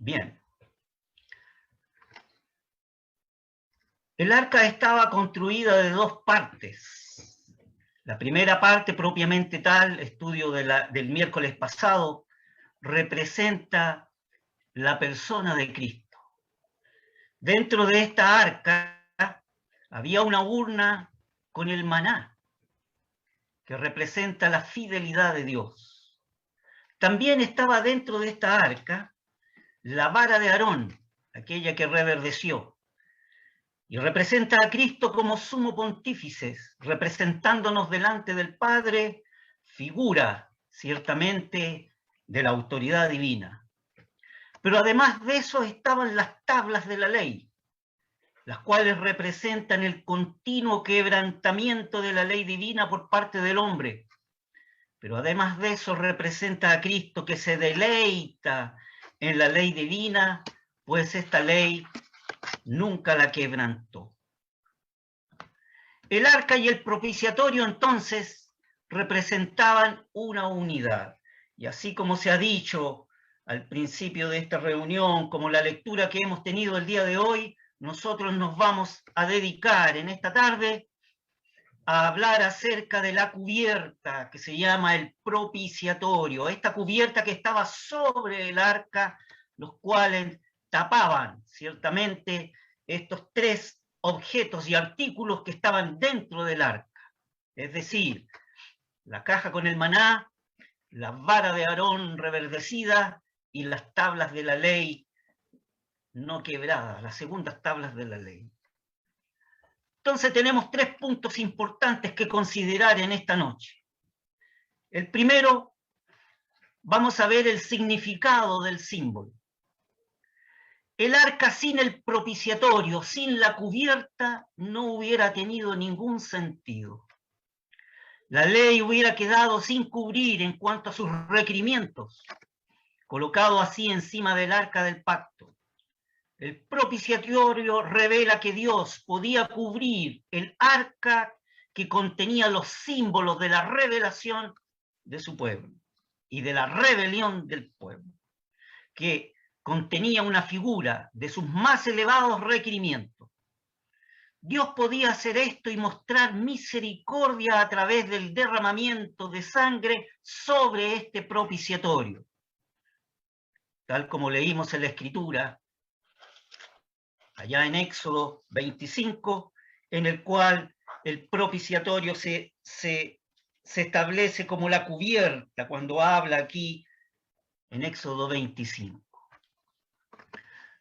Bien. El arca estaba construida de dos partes. La primera parte, propiamente tal, estudio del miércoles pasado, representa la persona de Cristo. Dentro de esta arca había una urna con el maná, que representa la fidelidad de Dios. También estaba dentro de esta arca la vara de Aarón, aquella que reverdeció, y representa a Cristo como sumo pontífice, representándonos delante del Padre, figura ciertamente de la autoridad divina. Pero además de eso estaban las tablas de la ley, las cuales representan el continuo quebrantamiento de la ley divina por parte del hombre. Pero además de eso representa a Cristo que se deleita en la ley divina, pues esta ley nunca la quebrantó. El arca y el propiciatorio entonces representaban una unidad. Y así como se ha dicho al principio de esta reunión, como la lectura que hemos tenido el día de hoy, nosotros nos vamos a dedicar en esta tarde a hablar acerca de la cubierta que se llama el propiciatorio, esta cubierta que estaba sobre el arca, los cuales tapaban ciertamente estos tres objetos y artículos que estaban dentro del arca, es decir, la caja con el maná, la vara de Aarón reverdecida y las tablas de la ley no quebradas, las segundas tablas de la ley. Entonces tenemos tres puntos importantes que considerar en esta noche. El primero, vamos a ver el significado del símbolo. El arca sin el propiciatorio, sin la cubierta, no hubiera tenido ningún sentido. La ley hubiera quedado sin cubrir en cuanto a sus requerimientos, colocado así encima del arca del pacto. El propiciatorio revela que Dios podía cubrir el arca que contenía los símbolos de la revelación de su pueblo y de la rebelión del pueblo, que contenía una figura de sus más elevados requerimientos. Dios podía hacer esto y mostrar misericordia a través del derramamiento de sangre sobre este propiciatorio. Tal como leímos en la Escritura, allá en Éxodo 25, en el cual el propiciatorio se establece como la cubierta cuando habla aquí en Éxodo 25.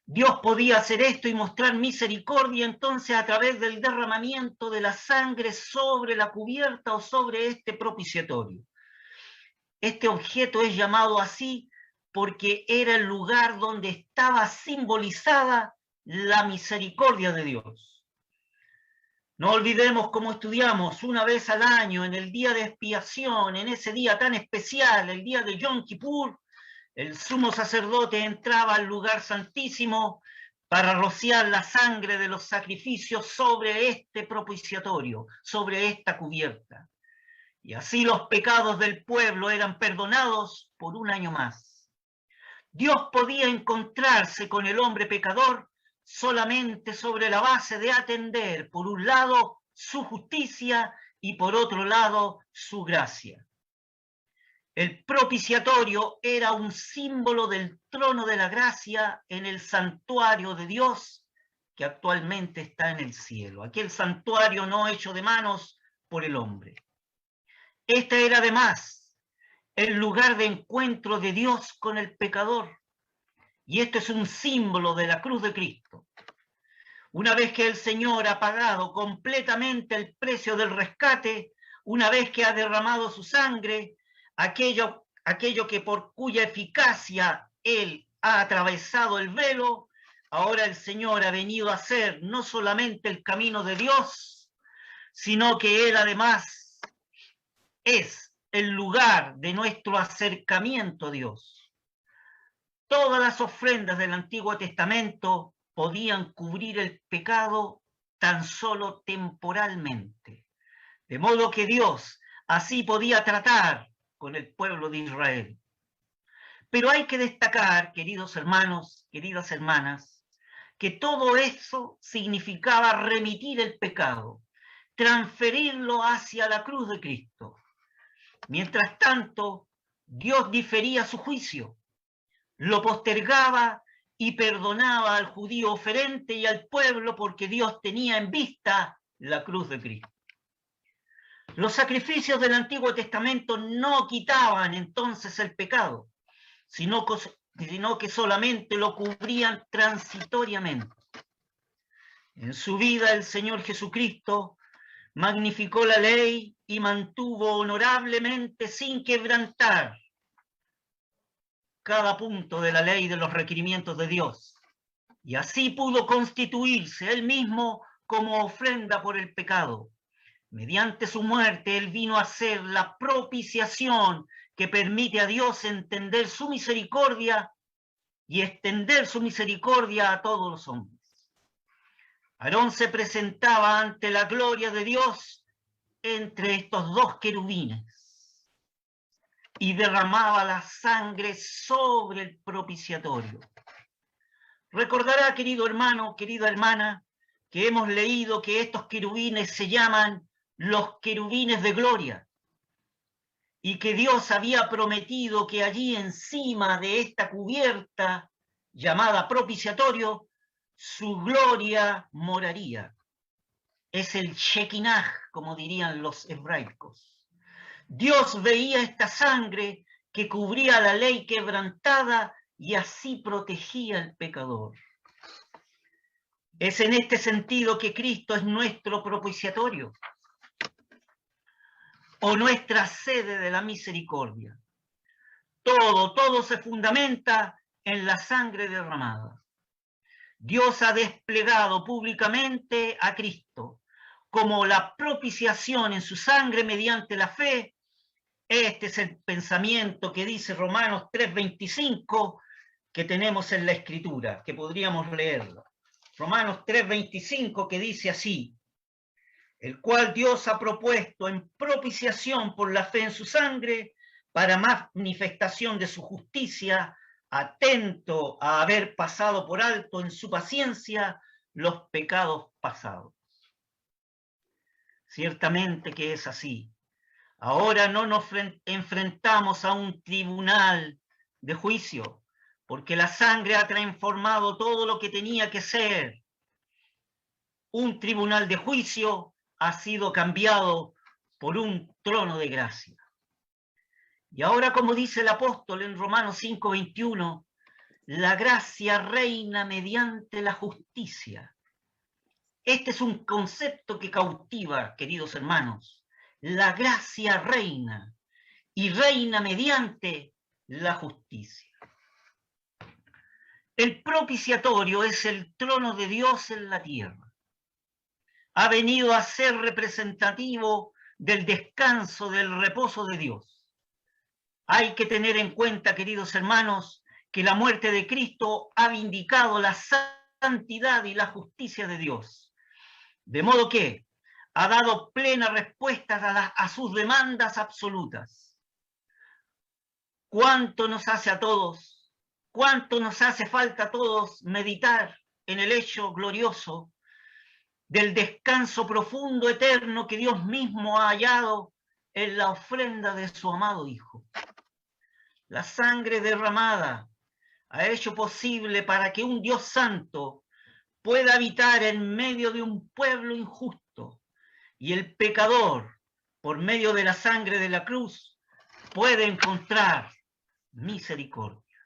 Dios podía hacer esto y mostrar misericordia entonces a través del derramamiento de la sangre sobre la cubierta o sobre este propiciatorio. Este objeto es llamado así porque era el lugar donde estaba simbolizada la misericordia de Dios. No olvidemos, como estudiamos una vez al año, en el día de expiación, en ese día tan especial, el día de Yom Kippur, el sumo sacerdote entraba al lugar santísimo para rociar la sangre de los sacrificios sobre este propiciatorio, sobre esta cubierta. Y así los pecados del pueblo eran perdonados por un año más. Dios podía encontrarse con el hombre pecador solamente sobre la base de atender, por un lado, su justicia y por otro lado, su gracia. El propiciatorio era un símbolo del trono de la gracia en el santuario de Dios que actualmente está en el cielo, aquel santuario no hecho de manos por el hombre. Este era además el lugar de encuentro de Dios con el pecador, y esto es un símbolo de la cruz de Cristo. Una vez que el Señor ha pagado completamente el precio del rescate, una vez que ha derramado su sangre, aquello que por cuya eficacia Él ha atravesado el velo, ahora el Señor ha venido a ser no solamente el camino de Dios, sino que Él además es el lugar de nuestro acercamiento a Dios. Todas las ofrendas del Antiguo Testamento podían cubrir el pecado tan solo temporalmente, de modo que Dios así podía tratar con el pueblo de Israel. Pero hay que destacar, queridos hermanos, queridas hermanas, que todo eso significaba remitir el pecado, transferirlo hacia la cruz de Cristo. Mientras tanto, Dios difería su juicio, lo postergaba y perdonaba al judío oferente y al pueblo porque Dios tenía en vista la cruz de Cristo. Los sacrificios del Antiguo Testamento no quitaban entonces el pecado, sino que solamente lo cubrían transitoriamente. En su vida el Señor Jesucristo magnificó la ley y mantuvo honorablemente sin quebrantar cada punto de la ley de los requerimientos de Dios. Y así pudo constituirse él mismo como ofrenda por el pecado. Mediante su muerte, él vino a ser la propiciación que permite a Dios entender su misericordia y extender su misericordia a todos los hombres. Aarón se presentaba ante la gloria de Dios entre estos dos querubines y derramaba la sangre sobre el propiciatorio. Recordará, querido hermano, querida hermana, que hemos leído que estos querubines se llaman los querubines de gloria y que Dios había prometido que allí encima de esta cubierta llamada propiciatorio, su gloria moraría. Es el Shekinah, como dirían los hebraicos. Dios veía esta sangre que cubría la ley quebrantada y así protegía al pecador. Es en este sentido que Cristo es nuestro propiciatorio o nuestra sede de la misericordia. Todo se fundamenta en la sangre derramada. Dios ha desplegado públicamente a Cristo como la propiciación en su sangre mediante la fe. Este es el pensamiento que dice Romanos 3:25 que tenemos en la Escritura, que podríamos leerlo. Romanos 3:25 que dice así: el cual Dios ha propuesto en propiciación por la fe en su sangre para manifestación de su justicia, atento a haber pasado por alto en su paciencia los pecados pasados. Ciertamente que es así. Ahora no nos enfrentamos a un tribunal de juicio, porque la sangre ha transformado todo lo que tenía que ser. Un tribunal de juicio ha sido cambiado por un trono de gracia. Y ahora, como dice el apóstol en Romanos 5:21, la gracia reina mediante la justicia. Este es un concepto que cautiva, queridos hermanos. La gracia reina y reina mediante la justicia. El propiciatorio es el trono de Dios en la tierra. Ha venido a ser representativo del descanso, del reposo de Dios. Hay que tener en cuenta, queridos hermanos, que la muerte de Cristo ha vindicado la santidad y la justicia de Dios. De modo que ha dado plena respuesta a sus demandas absolutas. ¿Cuánto nos hace a todos, cuánto nos hace falta a todos meditar en el hecho glorioso del descanso profundo, eterno, que Dios mismo ha hallado en la ofrenda de su amado Hijo? La sangre derramada ha hecho posible para que un Dios santo pueda habitar en medio de un pueblo injusto, y el pecador, por medio de la sangre de la cruz, puede encontrar misericordia.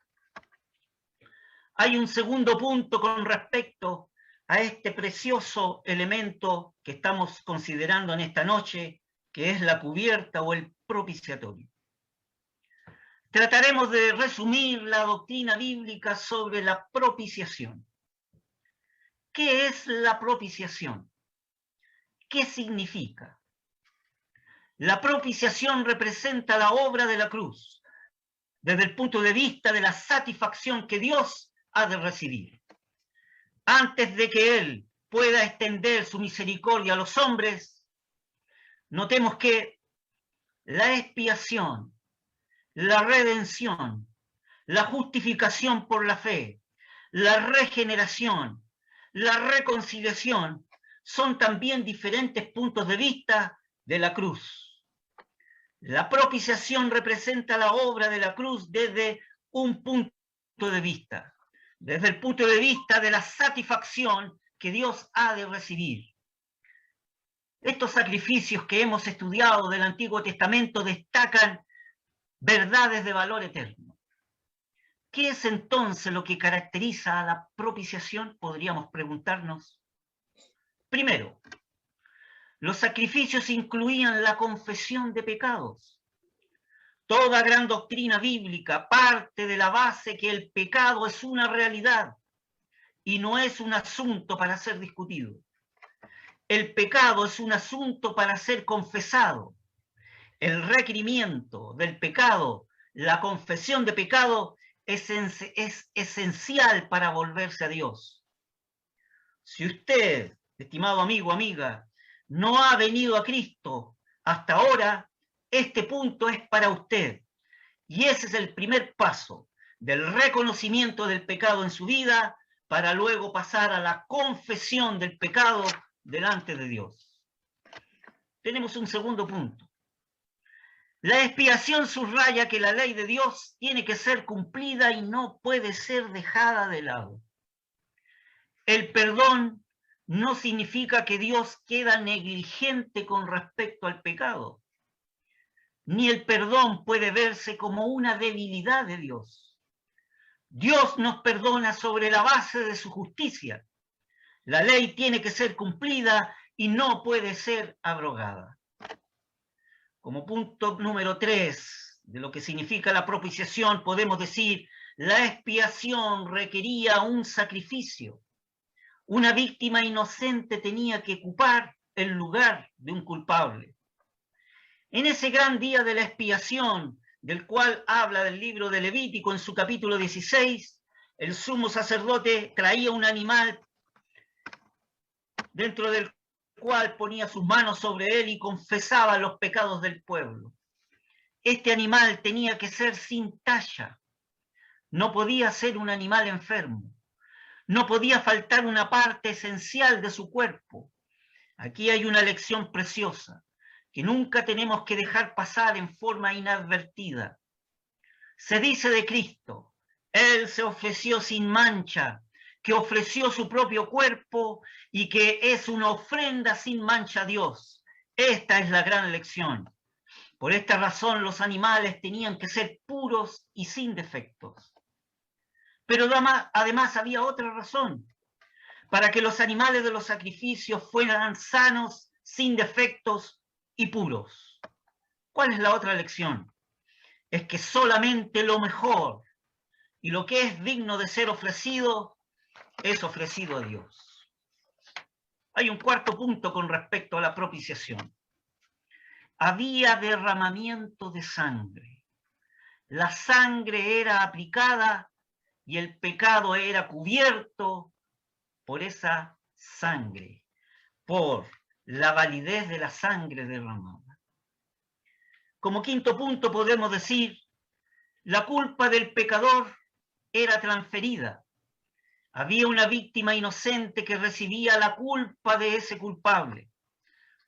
Hay un segundo punto con respecto a este precioso elemento que estamos considerando en esta noche, que es la cubierta o el propiciatorio. Trataremos de resumir la doctrina bíblica sobre la propiciación. ¿Qué es la propiciación? ¿Qué significa? La propiciación representa la obra de la cruz, desde el punto de vista de la satisfacción que Dios ha de recibir. Antes de que Él pueda extender su misericordia a los hombres, notemos que la expiación, la redención, la justificación por la fe, la regeneración, la reconciliación, son también diferentes puntos de vista de la cruz. La propiciación representa la obra de la cruz desde un punto de vista, desde el punto de vista de la satisfacción que Dios ha de recibir. Estos sacrificios que hemos estudiado del Antiguo Testamento destacan verdades de valor eterno. ¿Qué es entonces lo que caracteriza a la propiciación? Podríamos preguntarnos. Primero, los sacrificios incluían la confesión de pecados. Toda gran doctrina bíblica parte de la base que el pecado es una realidad y no es un asunto para ser discutido. El pecado es un asunto para ser confesado. El requerimiento del pecado, la confesión de pecado, es esencial para volverse a Dios. Si usted, estimado amigo, amiga, no ha venido a Cristo hasta ahora, este punto es para usted. Y ese es el primer paso del reconocimiento del pecado en su vida para luego pasar a la confesión del pecado delante de Dios. Tenemos un segundo punto. La expiación subraya que la ley de Dios tiene que ser cumplida y no puede ser dejada de lado. El perdón no significa que Dios queda negligente con respecto al pecado, ni el perdón puede verse como una debilidad de Dios. Dios nos perdona sobre la base de su justicia. La ley tiene que ser cumplida y no puede ser abrogada. Como punto número 3 de lo que significa la propiciación, podemos decir, la expiación requería un sacrificio. Una víctima inocente tenía que ocupar el lugar de un culpable. En ese gran día de la expiación, del cual habla del libro de Levítico en su capítulo 16, el sumo sacerdote traía un animal dentro del cual ponía sus manos sobre él y confesaba los pecados del pueblo. Este animal tenía que ser sin talla, no podía ser un animal enfermo, no podía faltar una parte esencial de su cuerpo. Aquí hay una lección preciosa que nunca tenemos que dejar pasar en forma inadvertida. Se dice de Cristo, Él se ofreció sin mancha, que ofreció su propio cuerpo y que es una ofrenda sin mancha a Dios. Esta es la gran lección. Por esta razón los animales tenían que ser puros y sin defectos. Pero además había otra razón. Para que los animales de los sacrificios fueran sanos, sin defectos y puros. ¿Cuál es la otra lección? Es que solamente lo mejor y lo que es digno de ser ofrecido es ofrecido a Dios. Hay un cuarto punto con respecto a la propiciación. Había derramamiento de sangre. La sangre era aplicada y el pecado era cubierto por esa sangre, por la validez de la sangre derramada. Como quinto punto podemos decir, la culpa del pecador era transferida. Había una víctima inocente que recibía la culpa de ese culpable.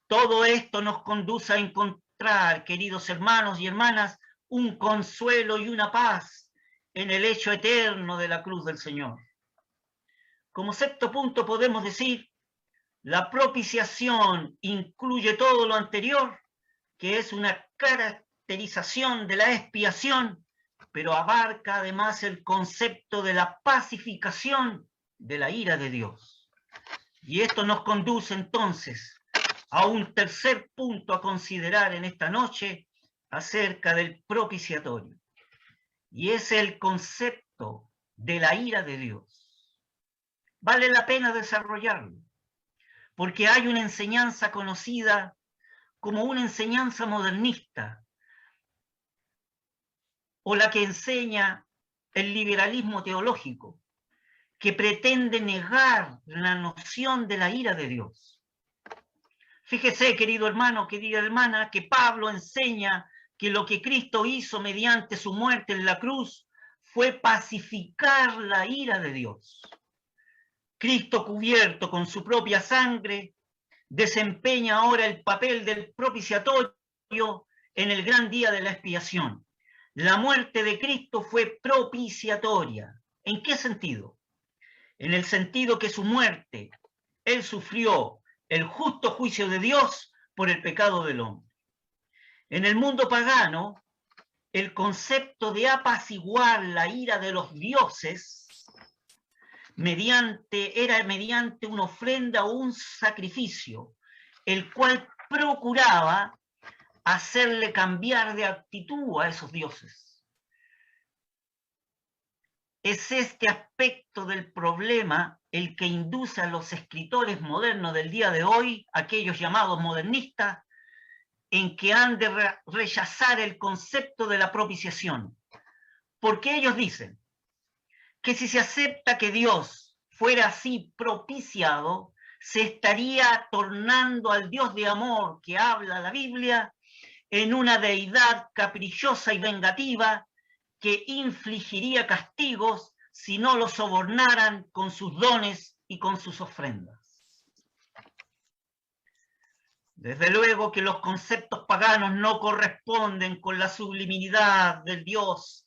Todo esto nos conduce a encontrar, queridos hermanos y hermanas, un consuelo y una paz en el hecho eterno de la cruz del Señor. Como sexto punto podemos decir, la propiciación incluye todo lo anterior, que es una caracterización de la expiación, pero abarca además el concepto de la pacificación de la ira de Dios. Y esto nos conduce entonces a un tercer punto a considerar en esta noche acerca del propiciatorio. Y es el concepto de la ira de Dios. Vale la pena desarrollarlo, porque hay una enseñanza conocida como una enseñanza modernista, o la que enseña el liberalismo teológico, que pretende negar la noción de la ira de Dios. Fíjese, querido hermano, querida hermana, que Pablo enseña que lo que Cristo hizo mediante su muerte en la cruz fue pacificar la ira de Dios. Cristo, cubierto con su propia sangre, desempeña ahora el papel del propiciatorio en el gran día de la expiación. La muerte de Cristo fue propiciatoria. ¿En qué sentido? En el sentido que su muerte, Él sufrió el justo juicio de Dios por el pecado del hombre. En el mundo pagano, el concepto de apaciguar la ira de los dioses era mediante una ofrenda o un sacrificio, el cual procuraba hacerle cambiar de actitud a esos dioses. Es este aspecto del problema el que induce a los escritores modernos del día de hoy, aquellos llamados modernistas, en que han de rechazar el concepto de la propiciación. Porque ellos dicen que si se acepta que Dios fuera así propiciado, se estaría tornando al Dios de amor que habla la Biblia en una deidad caprichosa y vengativa que infligiría castigos si no lo sobornaran con sus dones y con sus ofrendas. Desde luego que los conceptos paganos no corresponden con la sublimidad del Dios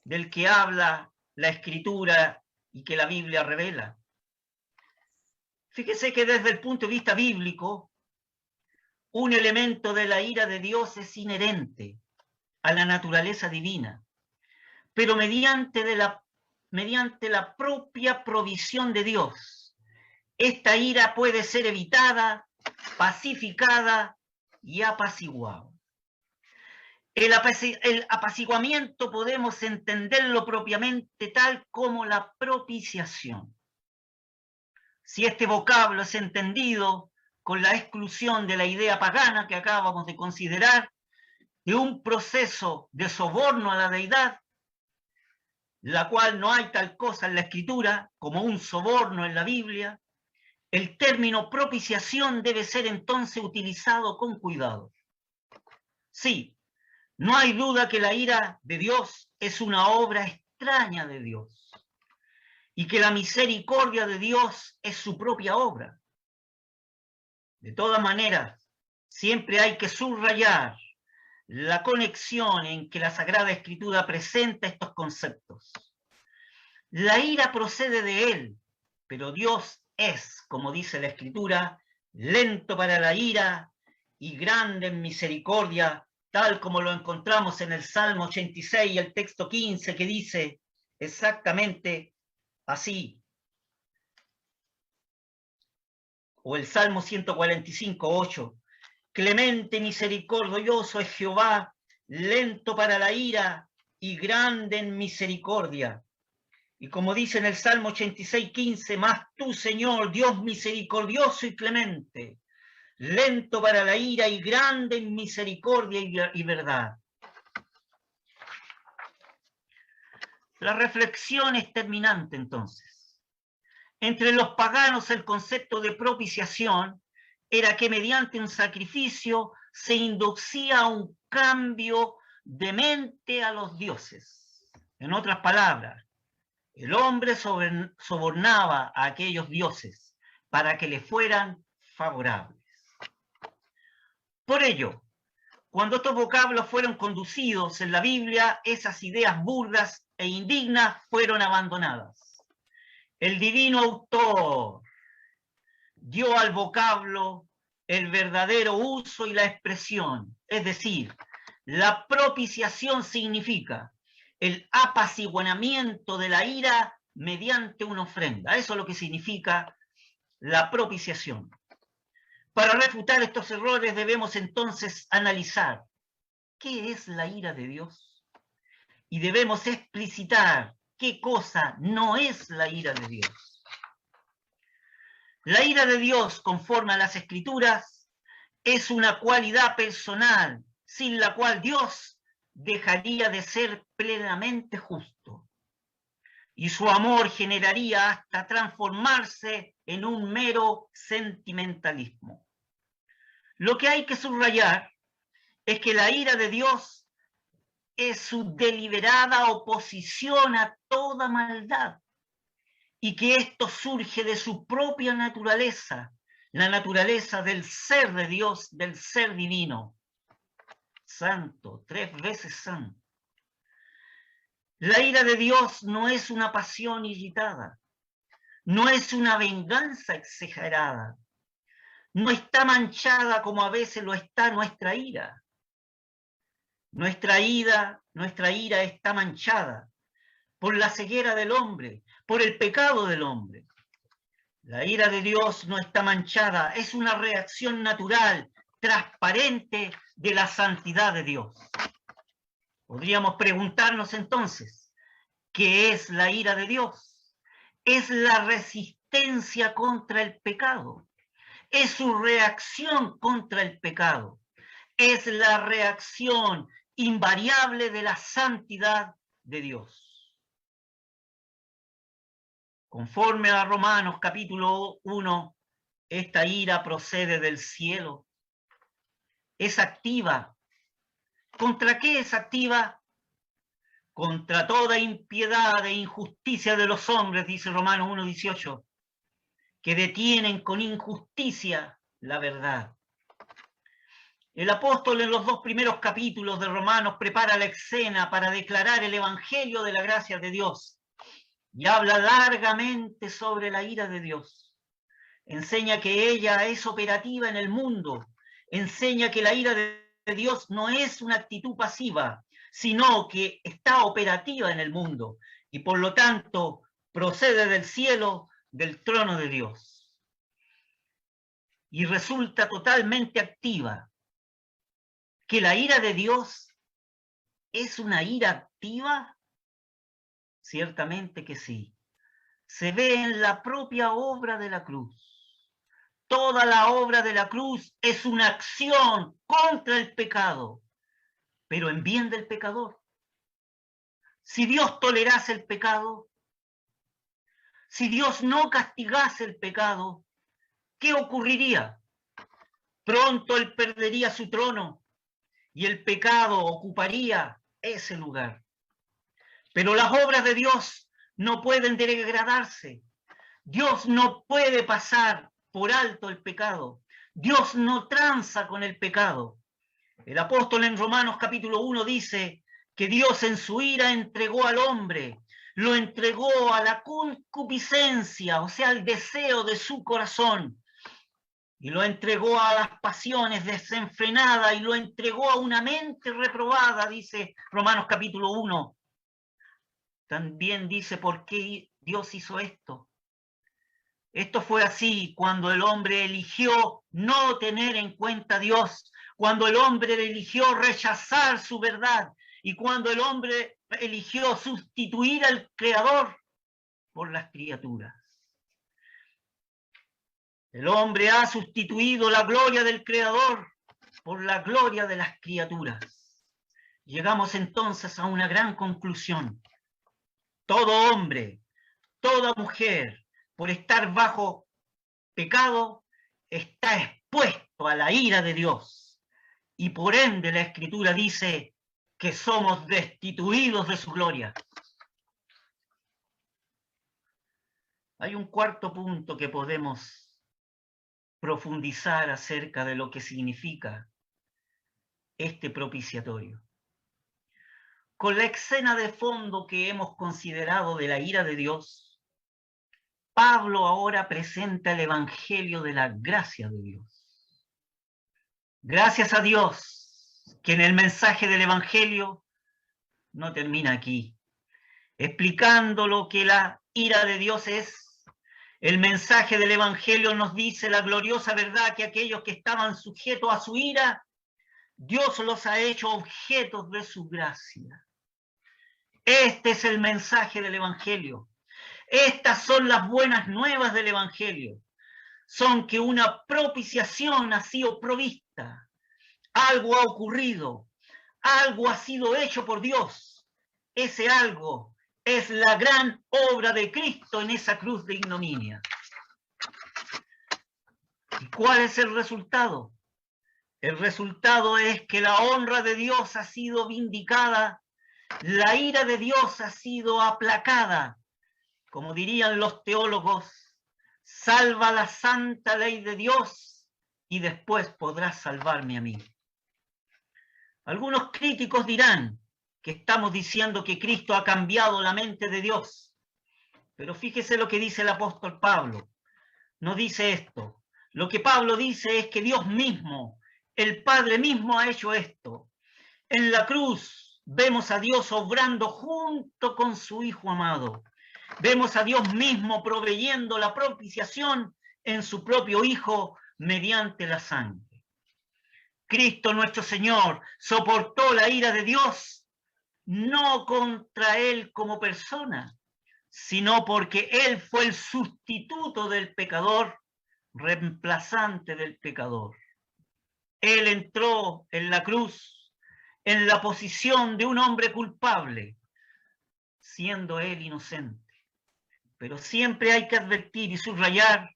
del que habla la Escritura y que la Biblia revela. Fíjese que desde el punto de vista bíblico, un elemento de la ira de Dios es inherente a la naturaleza divina, pero mediante la propia provisión de Dios. Esta ira puede ser evitada, pacificada y apaciguada. El apaciguamiento podemos entenderlo propiamente tal como la propiciación. Si este vocablo es entendido con la exclusión de la idea pagana que acabamos de considerar, de un proceso de soborno a la deidad, la cual no hay tal cosa en la Escritura como un soborno en la Biblia, el término propiciación debe ser entonces utilizado con cuidado. Sí, no hay duda que la ira de Dios es una obra extraña de Dios y que la misericordia de Dios es su propia obra. De todas maneras, siempre hay que subrayar la conexión en que la Sagrada Escritura presenta estos conceptos. La ira procede de Él, pero Dios es, como dice la Escritura, lento para la ira y grande en misericordia, tal como lo encontramos en el Salmo 86 y el texto 15, que dice exactamente así. O el Salmo 145, 8. Clemente y misericordioso es Jehová, lento para la ira y grande en misericordia. Y como dice en el Salmo 86, 15, mas tú, Señor, Dios misericordioso y clemente, lento para la ira y grande en misericordia y verdad. La reflexión es terminante entonces. Entre los paganos el concepto de propiciación era que mediante un sacrificio se inducía a un cambio de mente a los dioses. En otras palabras, el hombre sobornaba a aquellos dioses para que le fueran favorables. Por ello, cuando estos vocablos fueron conducidos en la Biblia, esas ideas burdas e indignas fueron abandonadas. El divino autor dio al vocablo el verdadero uso y la expresión, es decir, la propiciación significa el apaciguamiento de la ira mediante una ofrenda. Eso es lo que significa la propiciación. Para refutar estos errores debemos entonces analizar qué es la ira de Dios y debemos explicitar qué cosa no es la ira de Dios. La ira de Dios, conforme a las Escrituras, es una cualidad personal sin la cual Dios dejaría de ser plenamente justo y su amor generaría hasta transformarse en un mero sentimentalismo. Lo que hay que subrayar es que la ira de Dios es su deliberada oposición a toda maldad, y que esto surge de su propia naturaleza, la naturaleza del ser de Dios, del ser divino. Santo, 3 veces santo. La ira de Dios no es una pasión irritada, no es una venganza exagerada, no está manchada como a veces lo está nuestra ira. Nuestra ira está manchada por la ceguera del hombre, por el pecado del hombre. La ira de Dios no está manchada, es una reacción natural, transparente de la santidad de Dios. Podríamos preguntarnos entonces, ¿qué es la ira de Dios? Es la resistencia contra el pecado, es su reacción contra el pecado, es la reacción invariable de la santidad de Dios. Conforme a Romanos capítulo 1, esta ira procede del cielo, es activa. ¿Contra qué es activa? Contra toda impiedad e injusticia de los hombres, dice Romanos 1:18, que detienen con injusticia la verdad. El apóstol en los 2 primeros capítulos de Romanos prepara la escena para declarar el evangelio de la gracia de Dios y habla largamente sobre la ira de Dios. Enseña que ella es operativa en el mundo, enseña que la ira de Dios no es una actitud pasiva, sino que está operativa en el mundo y por lo tanto procede del cielo, del trono de Dios. Y resulta totalmente activa. ¿Que la ira de Dios es una ira activa? Ciertamente que sí. Se ve en la propia obra de la cruz. Toda la obra de la cruz es una acción contra el pecado, pero en bien del pecador. Si Dios tolerase el pecado, si Dios no castigase el pecado, ¿qué ocurriría? Pronto él perdería su trono y el pecado ocuparía ese lugar. Pero las obras de Dios no pueden degradarse. Dios no puede pasar por alto el pecado. Dios no tranza con el pecado. El apóstol en Romanos capítulo 1 dice que Dios en su ira entregó al hombre, lo entregó a la concupiscencia, o sea, al deseo de su corazón, y lo entregó a las pasiones desenfrenadas y lo entregó a una mente reprobada, dice Romanos capítulo 1. También dice por qué Dios hizo esto. Esto fue así cuando el hombre eligió no tener en cuenta a Dios, cuando el hombre eligió rechazar su verdad y cuando el hombre eligió sustituir al Creador por las criaturas. El hombre ha sustituido la gloria del Creador por la gloria de las criaturas. Llegamos entonces a una gran conclusión. Todo hombre, toda mujer, por estar bajo pecado, está expuesto a la ira de Dios. Y por ende la Escritura dice que somos destituidos de su gloria. Hay un cuarto punto que podemos profundizar acerca de lo que significa este propiciatorio. Con la escena de fondo que hemos considerado de la ira de Dios, Pablo ahora presenta el evangelio de la gracia de Dios. Gracias a Dios que en el mensaje del evangelio no termina aquí, explicando lo que la ira de Dios es. El mensaje del evangelio nos dice la gloriosa verdad que aquellos que estaban sujetos a su ira, Dios los ha hecho objetos de su gracia. Este es el mensaje del evangelio. Estas son las buenas nuevas del evangelio. Son que una propiciación ha sido provista. Algo ha ocurrido. Algo ha sido hecho por Dios. Ese algo es la gran obra de Cristo en esa cruz de ignominia. ¿Y cuál es el resultado? El resultado es que la honra de Dios ha sido vindicada, la ira de Dios ha sido aplacada. Como dirían los teólogos, salva la santa ley de Dios y después podrás salvarme a mí. Algunos críticos dirán que estamos diciendo que Cristo ha cambiado la mente de Dios. Pero fíjese lo que dice el apóstol Pablo. No dice esto. Lo que Pablo dice es que Dios mismo, el Padre mismo ha hecho esto. En la cruz vemos a Dios obrando junto con su Hijo amado. Vemos a Dios mismo proveyendo la propiciación en su propio Hijo mediante la sangre. Cristo nuestro Señor soportó la ira de Dios, no contra Él como persona, sino porque Él fue el sustituto del pecador, reemplazante del pecador. Él entró en la cruz en la posición de un hombre culpable, siendo Él inocente. Pero siempre hay que advertir y subrayar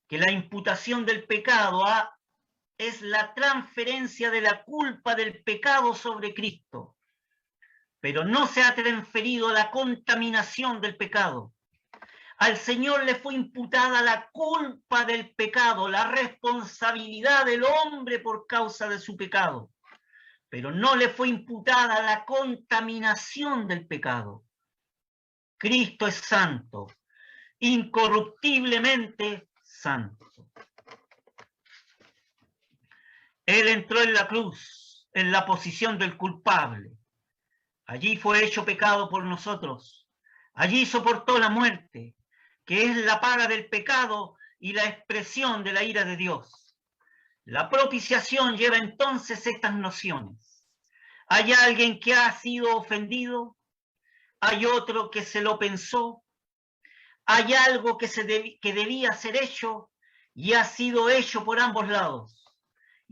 que la imputación del pecado es la transferencia de la culpa del pecado sobre Cristo, pero no se ha transferido la contaminación del pecado. Al Señor le fue imputada la culpa del pecado, la responsabilidad del hombre por causa de su pecado, pero no le fue imputada la contaminación del pecado. Cristo es santo, incorruptiblemente santo. Él entró en la cruz, en la posición del culpable. Allí fue hecho pecado por nosotros. Allí soportó la muerte, que es la paga del pecado y la expresión de la ira de Dios. La propiciación lleva entonces estas nociones. Hay alguien que ha sido ofendido, hay otro que se lo pensó, hay algo que debía ser hecho y ha sido hecho por ambos lados.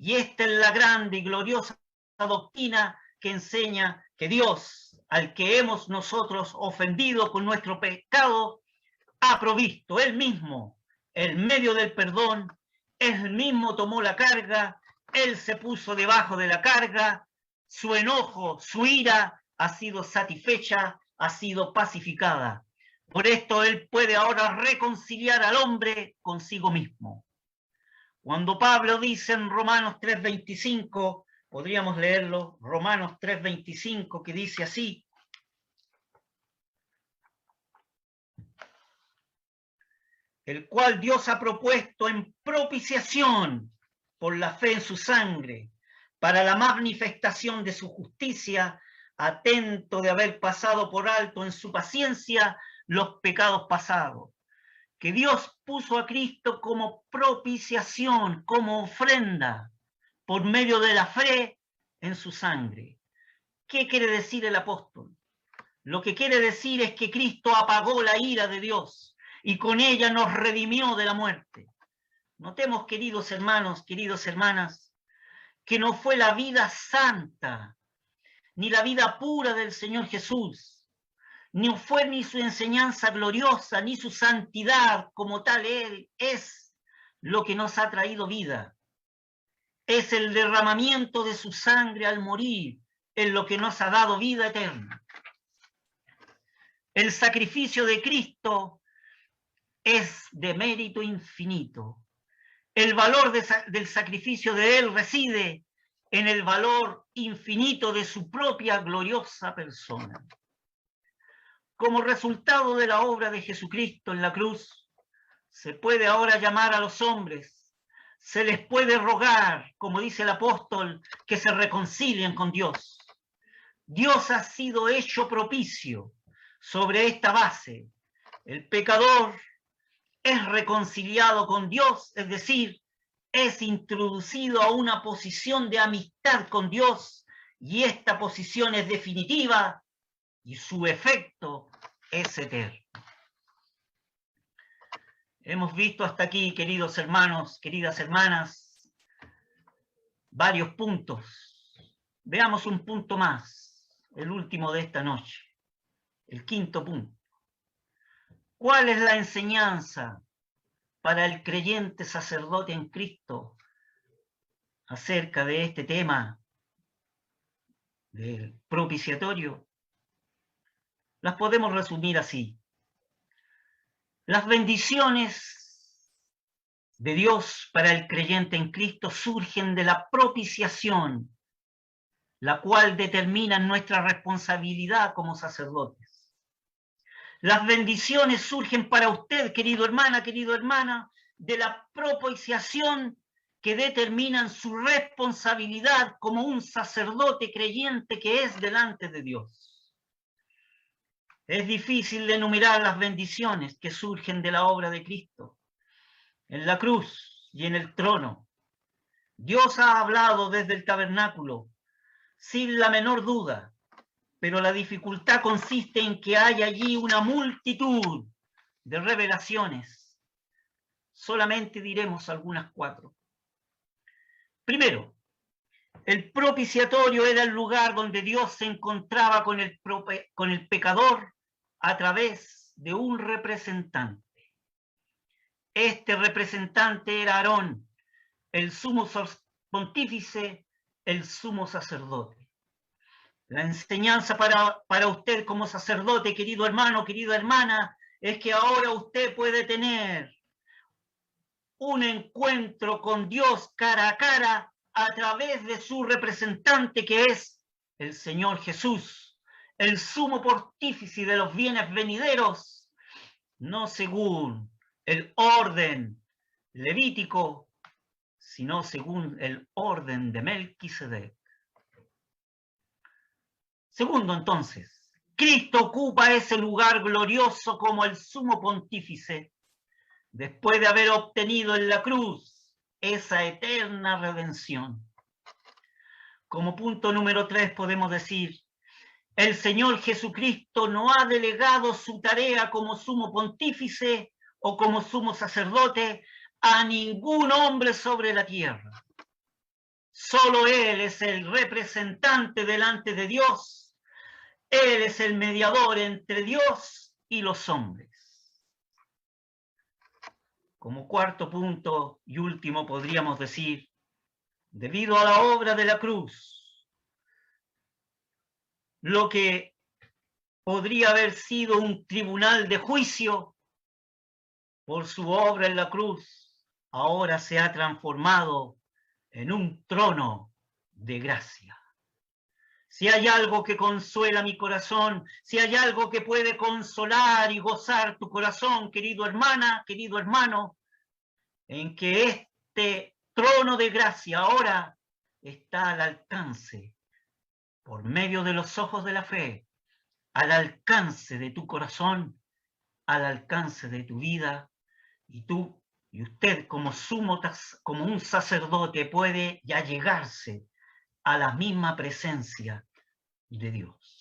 Y esta es la grande y gloriosa doctrina que enseña que Dios, al que hemos nosotros ofendido con nuestro pecado, ha provisto Él mismo el medio del perdón. Él mismo tomó la carga, Él se puso debajo de la carga, su enojo, su ira ha sido satisfecha, ha sido pacificada. Por esto Él puede ahora reconciliar al hombre consigo mismo. Cuando Pablo dice en Romanos 3:25, podríamos leerlo, Romanos 3:25, que dice así: el cual Dios ha propuesto en propiciación por la fe en su sangre, para la manifestación de su justicia, atento de haber pasado por alto en su paciencia los pecados pasados. Que Dios puso a Cristo como propiciación, como ofrenda, por medio de la fe en su sangre. ¿Qué quiere decir el apóstol? Lo que quiere decir es que Cristo apagó la ira de Dios y con ella nos redimió de la muerte. Notemos, queridos hermanos, queridas hermanas, que no fue la vida santa, ni la vida pura del Señor Jesús, no fue ni su enseñanza gloriosa, ni su santidad como tal Él es lo que nos ha traído vida. Es el derramamiento de su sangre al morir en lo que nos ha dado vida eterna. El sacrificio de Cristo es de mérito infinito. El valor del sacrificio de Él reside en el valor infinito de su propia gloriosa persona. Como resultado de la obra de Jesucristo en la cruz, se puede ahora llamar a los hombres, se les puede rogar, como dice el apóstol, que se reconcilien con Dios. Dios ha sido hecho propicio sobre esta base. El pecador es reconciliado con Dios, es decir, es introducido a una posición de amistad con Dios, y esta posición es definitiva y su efecto es eterno. Hemos visto hasta aquí, queridos hermanos, queridas hermanas, varios puntos. Veamos un punto más, el último de esta noche, el quinto punto. ¿Cuál es la enseñanza para el creyente sacerdote en Cristo acerca de este tema del propiciatorio, las podemos resumir así. Las bendiciones de Dios para el creyente en Cristo surgen de la propiciación, la cual determina nuestra responsabilidad como sacerdotes. Las bendiciones surgen para usted, querido hermana, querido hermana, de la propiciación que determinan su responsabilidad como un sacerdote creyente que es delante de Dios. Es difícil de enumerar las bendiciones que surgen de la obra de Cristo en la cruz y en el trono. Dios ha hablado desde el tabernáculo, sin la menor duda, pero la dificultad consiste en que hay allí una multitud de revelaciones. Solamente diremos algunas 4. Primero, el propiciatorio era el lugar donde Dios se encontraba con el pecador a través de un representante. Este representante era Aarón, el sumo pontífice, el sumo sacerdote. La enseñanza para usted como sacerdote, querido hermano, querida hermana, es que ahora usted puede tener un encuentro con Dios cara a cara a través de su representante, que es el Señor Jesús, el sumo pontífice de los bienes venideros, no según el orden levítico, sino según el orden de Melquisedec. Segundo, entonces, Cristo ocupa ese lugar glorioso como el sumo pontífice, después de haber obtenido en la cruz esa eterna redención. Como punto número 3 podemos decir, el Señor Jesucristo no ha delegado su tarea como sumo pontífice o como sumo sacerdote a ningún hombre sobre la tierra. Solo Él es el representante delante de Dios. Él es el mediador entre Dios y los hombres. Como cuarto punto y último podríamos decir, debido a la obra de la cruz, lo que podría haber sido un tribunal de juicio por su obra en la cruz, ahora se ha transformado en un trono de gracia. Si hay algo que consuela mi corazón, si hay algo que puede consolar y gozar tu corazón, querido hermana, querido hermano, en que este trono de gracia ahora está al alcance, por medio de los ojos de la fe, al alcance de tu corazón, al alcance de tu vida, y tú y usted como un sacerdote puede ya llegarse a la misma presencia de Dios.